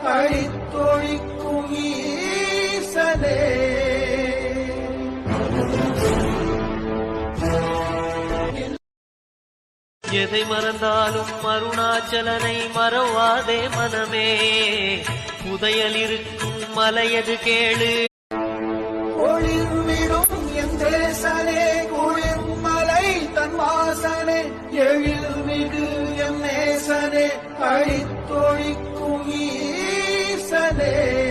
அழித்தொழிக்கும் ஈசனே. எதை மறந்தாலும் அருணாச்சலனை மறவாதே மனமே. புதையல் இருக்கும் மலையது கேளு. ஒளிர்விடும் என் தேசனே, குளிர்மலை தன் வாசனே, எழில்மிகு என் நேசனே, அழித்தொழிக்கும் ஈசனே.